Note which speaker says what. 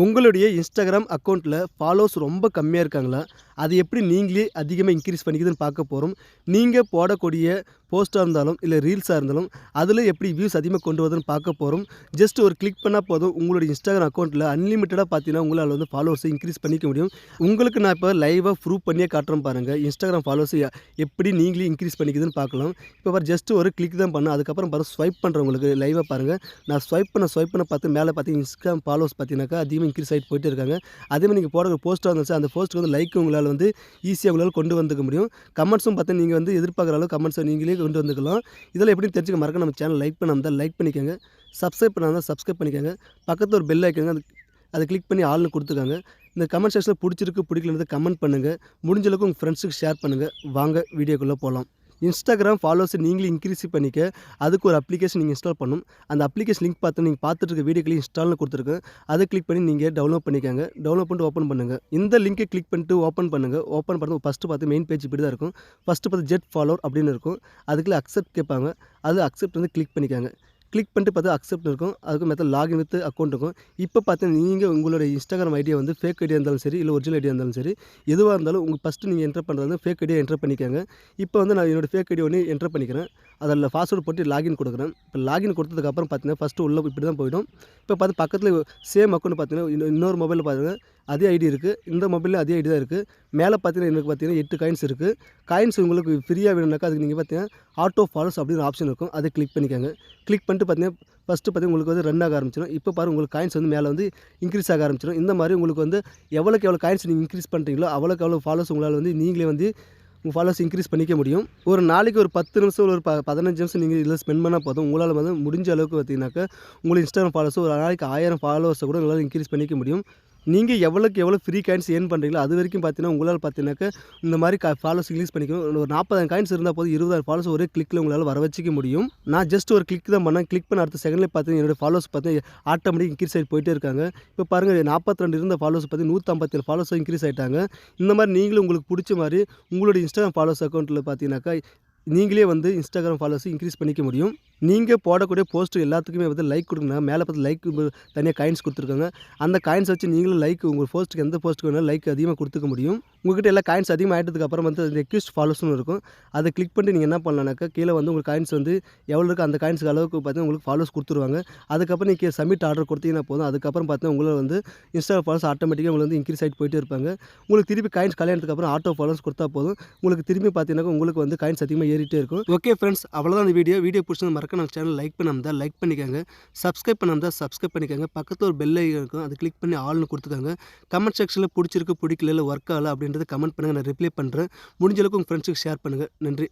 Speaker 1: உங்களுடைய இன்ஸ்டாகிராம் அக்கௌண்ட்டில் ஃபாலோவர்ஸ் ரொம்ப கம்மியாக இருக்காங்களா? அது எப்படி நீங்களே அதிகமாக இன்க்ரீஸ் பண்ணிக்குதுன்னு பார்க்க போகிறோம். நீங்கள் போடக்கூடிய போஸ்ட்டாக இருந்தாலும் இல்லை ரீல்ஸாக இருந்தாலும் அதில் எப்படி வியூஸ் அதிகமாக கொண்டு வருதுன்னு பார்க்க போகிறோம். ஜஸ்ட் ஒரு கிளிக் பண்ணால் போதும், உங்களுடைய இன்ஸ்டாகிராம் அக்கௌண்ட்டில் அன்லிமிட்டடாக பார்த்தீங்கன்னா உங்களால் வந்து ஃபாலோவர்ஸை இன்க்ரீஸ் பண்ணிக்க முடியும். உங்களுக்கு நான் இப்போ லைவாக ப்ரூவ் பண்ணியே காட்டுறேன் பாருங்கள். இன்ஸ்டாகிராம் ஃபாலோவர்ஸ் எப்படி நீங்களே இன்க்ரீஸ் பண்ணிக்குதுன்னு பார்க்கலாம். இப்போ பாரு, ஜஸ்ட் ஒரு கிளிக் தான் பண்ணணும். அதுக்கப்புறம் பாருங்கள், ஸ்வைப் பண்ணுறவங்களுக்கு லைவாக பாருங்கள். நான் ஸ்வைப் பண்ண பார்த்து மேலே பார்த்தீங்கன்னா இன்ஸ்டாகிராம் ஃபாலோவர்ஸ் பார்த்தீங்கன்னாக்கா அதிகமாக இன்க்ரீஸ் ஆகிட்டு போயிட்டே இருக்காங்க. அதேமாதிரி நீங்கள் போடுற போஸ்ட்டாக இருந்துச்சு, அந்த போஸ்ட்டுக்கு வந்து லைக் உங்களால் வந்து ஈஸியாக உங்களால் கொண்டு வந்துக்க முடியும். கமெண்ட்ஸும் பார்த்தா நீங்கள் வந்து எதிர்பார்க்குற அளவு கமெண்ட்ஸை நீங்களே கொண்டு வந்துக்கலாம். இதெல்லாம் எப்படின்னு தெரிஞ்சுக்க மறக்க நம்ம சேனல் லைக் பண்ணாமல் லைக் பண்ணிக்கோங்க. சப்ஸ்கிரைப் பண்ணாமல் சப்ஸ்கிரைப் பண்ணிக்கோங்க. பக்கத்தில் ஒரு பெல் ஐக்கனுங்க, அதை கிளிக் பண்ணி ஆள்னு கொடுத்துக்காங்க. இந்த கமெண்ட் செக்ஷனில் பிடிச்சிருக்கு பிடிக்கலன்னு கமெண்ட் பண்ணுங்கள். முடிஞ்ச அளவுக்கு உங்கள் ஃப்ரெண்ட்ஸுக்கு ஷேர் பண்ணுங்கள். வாங்க வீடியோக்குள்ளே போகலாம். இன்ஸ்டாகிராம் ஃபாலோவர்ஸை நீங்களே இன்க்ரீஸ் பண்ணிக்க அதுக்கு ஒரு அப்ளிகேஷன் நீங்கள் இன்ஸ்டால் பண்ணணும். அந்த அப்ளிகேஷன் லிங்க் பார்த்து நீங்கள் பார்த்துட்டு இருக்க வீடியோக்களை இன்ஸ்டால்னு கொடுத்துருக்கேன். அதை கிளிக் பண்ணி நீங்கள் டவுன்லோட் பண்ணிக்கோங்க. டவுன்லோட் பண்ணிட்டு ஓப்பன் பண்ணுங்கள். இந்த லிங்கை கிளிக் பண்ணிட்டு ஓப்பன் பண்ணுங்கள். ஓப்பன் பண்ணி ஃபஸ்ட்டு பார்த்து மெயின் பேஜ் இப்படி தான் இருக்கும். ஃபஸ்ட்டு பார்த்து ஜெட் ஃபாலோவர் அப்படின்னு இருக்கும். அதுக்குள்ளே அக்செப்ட் கேட்பாங்க. அது அக்செப்ட் வந்து கிளிக் பண்ணிக்காங்க. கிளிக் பண்ணிட்டு பார்த்தா அக்செப்ட் இருக்கும். அதுக்கு மெத்தட் லாகின் வித் அக்கௌண்ட் இருக்கும். இப்போ பார்த்தீங்கன்னா நீங்கள் உங்களோட இன்ஸ்டாகிராம் ஐடியா வந்து ஃபேக் ஐடியா இருந்தாலும் சரி, இல்லை ஒரிஜினல் ஐடியா இருந்தாலும் சரி, எதுவாக இருந்தாலும் உங்கள் ஃபஸ்ட்டு நீங்கள் என்டர் பண்ணுறது வந்து ஃபேக் ஐடியா என்டர் பண்ணிக்கோங்க. இப்போ வந்து நான் என்னோடய ஃபேக் ஐடியா ஒன்று என்டர் பண்ணிக்கிறேன். அதில் பாஸ்வேர்டு போட்டு லாகின் கொடுக்குறேன். இப்போ லாகின் கொடுத்ததுக்கப்புறம் பார்த்தீங்கன்னா ஃபஸ்ட்டு உள்ளே இப்படி தான் போயிடும். இப்போ பார்த்து பக்கத்தில் சேம் அக்கௌண்ட் பார்த்தீங்கன்னா இன்னொரு மொபைலில் பார்த்தீங்கன்னா அதே ஐடி இருக்குது. இந்த மொபைலில் அதே ஐடி தான் இருக்குது. மேலே பார்த்தீங்கன்னா எனக்கு பார்த்தீங்கன்னா 8 காயின்ஸ் இருக்குது. காயின்ஸ் உங்களுக்கு ஃப்ரீயாக வேணும்னாக்கா அதுக்கு நீங்கள் பார்த்தீங்கன்னா ஆட்டோ ஃபாலோஸ் அப்படின்னு ஆப்ஷன் இருக்கும். அதை கிளிக் பண்ணிக்கோங்க. கிளிக் பண்ணிட்டு பார்த்தீங்கன்னா ஃபஸ்ட்டு பார்த்தீங்கன்னா உங்களுக்கு வந்து ரன் ஆக ஆரம்பிச்சிடும். இப்போ பாருங்கள், உங்களுக்கு காயின்ஸ் வந்து மேலே வந்து இன்க்ரீஸ் ஆக ஆரம்பிச்சிடும். இந்த மாதிரி உங்களுக்கு வந்து எவ்வளோக்கு எவ்வளோ காயின்ஸ் நீங்கள் இன்க்ரீஸ் பண்ணுறீங்களோ அவ்வளோக்கு எவ்வளோ ஃபாலோஸ் உங்களால் வந்து நீங்களே வந்து உங்கள் ஃபாலோவர்ஸ் இன்க்ரீஸ் பண்ணிக்க முடியும். ஒரு நாளைக்கு ஒரு 10 நிமிஷம் ஒரு 15 நிமிஷம் நீங்கள் இதில் ஸ்பெண்ட் பண்ணால் போதும். உங்களால் வந்து முடிஞ்ச அளவுக்கு பார்த்தீங்கன்னாக்கா உங்களுக்கு இன்ஸ்டாகிராம் ஃபாலோவர்ஸ் ஒரு நாளைக்கு 1000 ஃபாலோவர்ஸை கூட உங்களால் இன்க்ரீஸ் பண்ணிக்க முடியும். நீங்கள் எவ்வளோக்கு எவ்வளோ ஃப்ரீ காயின்ஸ் ஏர்ன் பண்ணுறீங்களோ அது வரைக்கும் பார்த்தீங்கன்னா உங்களால் பார்த்தீங்கன்னாக்கா இந்த மாதிரி ஃபாலோவர்ஸ் இன்க்ரீஸ் பண்ணிக்கணும். ஒரு 40,000 காயின்ஸ் இருந்தால் போதும் 20,000 ஃபாலோவர்ஸ் ஒரே கிளிக்கில் உங்களால் வர வச்சிக்க முடியும். நான் ஜஸ்ட் ஒரு கிளிக் தான் பண்ணேன். கிளிக் பண்ண அடுத்த செகண்ட்லேயே பார்த்தீங்கன்னா என்னோடய ஃபாலோவர்ஸ் பார்த்து ஆட்டோமேட்டிக் இன்க்ரீஸ் ஆகிட்டு போயிட்டே இருக்காங்க. இப்போ பாருங்கள், 42 இருந்த ஃபாலோவர்ஸ் பார்த்து 157 ஃபாலோவர்ஸ் இன்க்ரீஸ் ஆகிட்டாங்க. இந்த மாதிரி நீங்களும் உங்களுக்கு பிடிச்ச மாதிரி உங்களோட இன்ஸ்டாகிராம் ஃபாலோவர்ஸ் அக்கௌண்ட்டில் பார்த்தீங்கன்னாக்கா நீங்களே வந்து இன்ஸ்டாகிராம் ஃபாலோவர்ஸ் இன்க்ரீஸ் பண்ணிக்க முடியும். நீங்கள் போடக்கூடிய போஸ்ட் எல்லாத்துக்குமே வந்து லைக் கொடுக்கணும். மேலே பார்த்து லைக் தனியாக காயின்ஸ் கொடுத்துருக்காங்க. அந்த காயின்ஸ் வச்சு நீங்களும் லைக் உங்கள் போஸ்ட்டுக்கு எந்த போஸ்ட்டுக்கு வேணாலும் லைக் அதிகமாக கொடுத்துக்க முடியும். உங்கள்கிட்ட எல்லா காயின்ஸ் அதிகமாக ஆகிட்டதுக்கப்புறம் வந்து ரெக்வெஸ்ட் ஃபாலோவர்ஸ்னு இருக்கும். அதை கிளிக் பண்ணிட்டு நீங்கள் என்ன பண்ணலாம்னாக்கா கீழே வந்து உங்களுக்கு காயின்ஸ் வந்து எவ்வளோ இருக்குது அந்த காயின்ஸுக்கு அளவுக்கு பார்த்தீங்கன்னா உங்களுக்கு ஃபாலோவர்ஸ் கொடுத்துருவாங்க. அதுக்கப்புறம் நீங்கள் சப்மிட் ஆர்டர் கொடுத்தீங்கன்னா போதும். அதுக்கப்புறம் பார்த்தீங்கன்னா உங்களை வந்து இன்ஸ்டாகிராம் ஃபாலோவர்ஸ் ஆட்டோமேட்டிக்காக உங்களுக்கு வந்து இன்க்ரீஸ் ஆகிட்டு போயிட்டே இருப்பாங்க. உங்களுக்கு திருப்பி காயின்ஸ் கல்யாணத்துக்கப்புறம் ஆட்டோ ஃபாலோவர்ஸ் கொடுத்தா போதும். உங்களுக்கு திரும்பி பார்த்தீங்கன்னா உங்களுக்கு வந்து காயின்ஸ் அதிகமாக ஏறிட்டே இருக்கும். ஓகே ஃப்ரெண்ட்ஸ், அவ்வளோதான் அந்த வீடியோ பிடிச்சது மறக்க நம்ம சேனல் லைக் பண்ணாமல் லைக் பண்ணிக்கோங்க. சப்ஸ்கிரைப் பண்ணாமல் சப்ஸ்கிரைப் பண்ணிக்கோங்க. பக்கத்தில் ஒரு பெல் ஐக்கான் இருக்கும். அதை கிளிக் பண்ணி ஆல்னு கொடுத்துக்கோங்க. கமெண்ட் செக்ஷனில் பிடிச்சிருக்கு பிடிக்கல இல்லை ஒர்க் ஆகலை அப்படின்றத கமெண்ட் பண்ணுங்கள். நான் ரிப்ளை பண்ணுறேன். முடிஞ்ச அளவுக்கு உங்கள் ஃப்ரெண்ட்ஸுக்கு ஷேர் பண்ணுங்கள். நன்றி.